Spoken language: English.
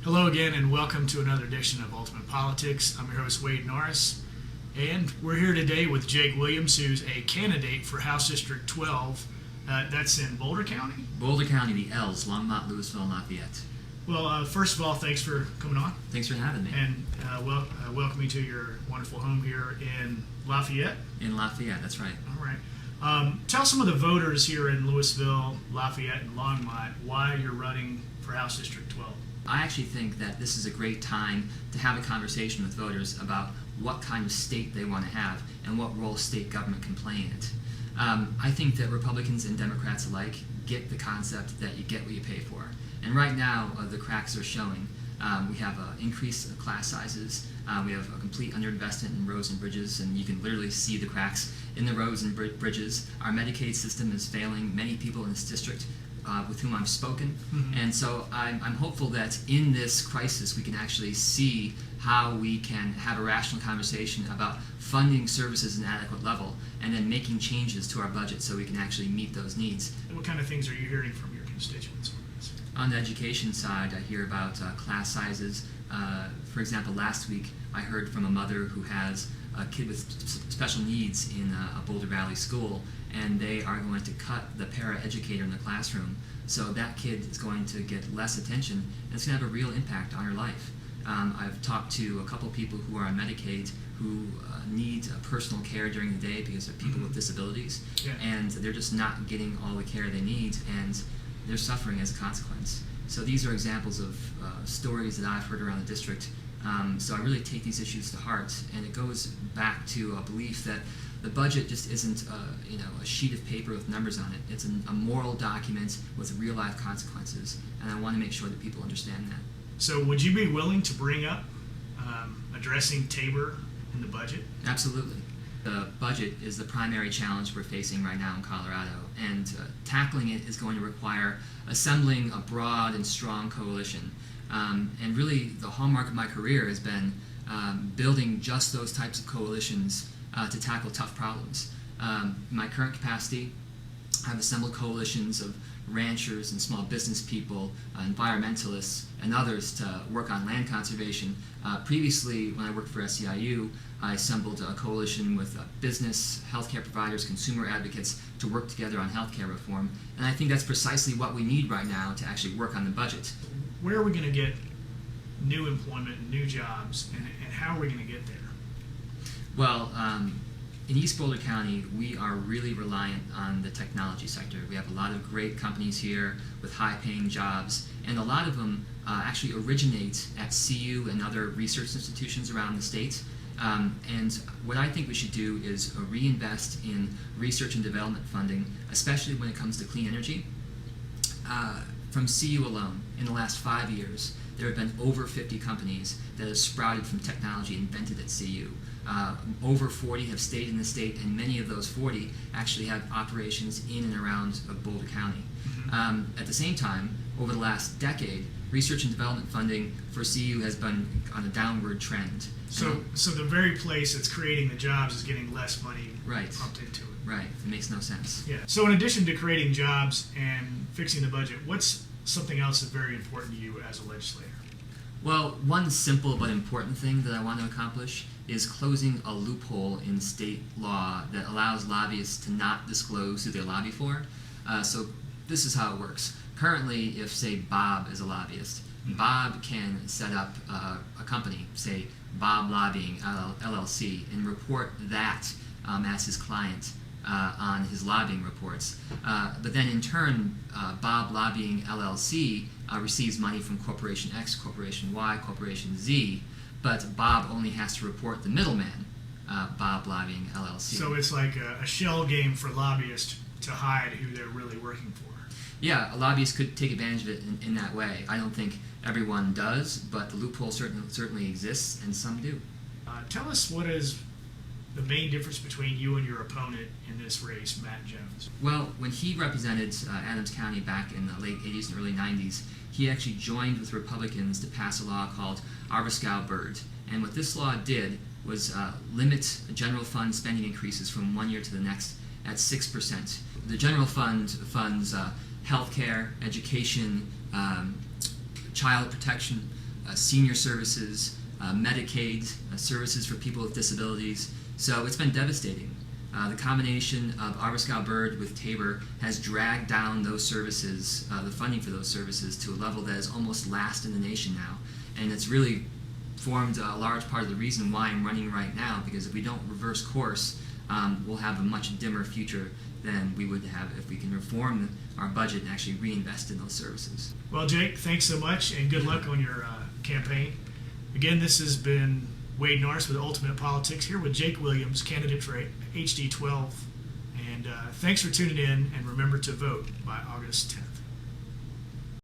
Hello again, and welcome to another edition of Ultimate Politics. I'm your host, Wade Norris, and we're here today with Jake Williams, who's a candidate for House District 12. That's in Boulder County? Boulder County, the L's, Longmont, Louisville, and Lafayette. Well, first of all, thanks for coming on. Thanks for having me. And welcome you to your wonderful home here in Lafayette. In Lafayette, that's right. All right. Tell some of the voters here in Louisville, Lafayette, and Longmont why you're running for House District 12. I actually think that this is a great time to have a conversation with voters about what kind of state they want to have and what role state government can play in it. I think that Republicans and Democrats alike get the concept that you get what you pay for. And right now, the cracks are showing. We have increased class sizes. We have a complete underinvestment in roads and bridges, and you can literally see the cracks in the roads and bridges. Our Medicaid system is failing many people in this district with whom I've spoken. Mm-hmm. And so I'm hopeful that in this crisis we can actually see how we can have a rational conversation about funding services at an adequate level and then making changes to our budget so we can actually meet those needs. And what kind of things are you hearing from your constituents on this? On the education side, I hear about class sizes. For example, last week I heard from a mother who has a kid with special needs in a Boulder Valley school, and they are going to cut the para-educator in the classroom, so that kid is going to get less attention, and it's going to have a real impact on her life. I've talked to a couple people who are on Medicaid who need personal care during the day because they're people with disabilities, and they're just not getting all the care they need, and they're suffering as a consequence. So these are examples of stories that I've heard around the district. So I really take these issues to heart, and it goes back to a belief that the budget just isn't a sheet of paper with numbers on it. It's a moral document with real-life consequences, and I want to make sure that people understand that. So would you be willing to bring up addressing Tabor in the budget? Absolutely. The budget is the primary challenge we're facing right now in Colorado, and tackling it is going to require assembling a broad and strong coalition. And really, the hallmark of my career has been building just those types of coalitions to tackle tough problems. In my current capacity, I've assembled coalitions of ranchers and small business people, environmentalists, and others to work on land conservation. Previously, when I worked for SEIU, I assembled a coalition with business, healthcare providers, consumer advocates to work together on healthcare reform. And I think that's precisely what we need right now to actually work on the budget. Where are we going to get new employment and new jobs, and how are we going to get there? Well, in East Boulder County, we are really reliant on the technology sector. We have a lot of great companies here with high-paying jobs, and a lot of them actually originate at CU and other research institutions around the state. And what I think we should do is reinvest in research and development funding, especially when it comes to clean energy. From CU alone, in the last 5 years, there have been over 50 companies that have sprouted from technology invented at CU. Over 40 have stayed in the state, and many of those 40 actually have operations in and around Boulder County. At the same time, over the last decade, research and development funding for CU has been on a downward trend. So the very place that's creating the jobs is getting less money pumped into it. Right. It makes no sense. Yeah. So in addition to creating jobs and fixing the budget, what's something else that's very important to you as a legislator? Well, one simple but important thing that I want to accomplish is closing a loophole in state law that allows lobbyists to not disclose who they lobby for. So this is how it works. Currently, if, say, Bob is a lobbyist, Bob can set up a company, say Bob Lobbying LLC, and report that as his client on his lobbying reports. But then in turn, Bob Lobbying LLC receives money from Corporation X, Corporation Y, Corporation Z, but Bob only has to report the middleman, Bob Lobbying LLC. So it's like a shell game for lobbyists to hide who they're really working for. Yeah, a lobbyist could take advantage of it in that way. I don't think everyone does, but the loophole certainly exists, and some do. Tell us what is the main difference between you and your opponent in this race, Matt Jones. Well, when he represented Adams County back in the late 80s and early 90s, he actually joined with Republicans to pass a law called Arbuscow-Byrd. And what this law did was limit general fund spending increases from one year to the next at 6%. The general fund funds healthcare, education, child protection, senior services, Medicaid, services for people with disabilities. So it's been devastating. The combination of Arvescow-Byrd with Tabor has dragged down those services, the funding for those services, to a level that is almost last in the nation now. And it's really formed a large part of the reason why I'm running right now, because if we don't reverse course, we'll have a much dimmer future than we would have if we can reform our budget and actually reinvest in those services. Well, Jake, thanks so much, and good luck on your campaign. Again, this has been Wade Norris with Ultimate Politics, here with Jake Williams, candidate for HD 12. And thanks for tuning in, and remember to vote by August 10th.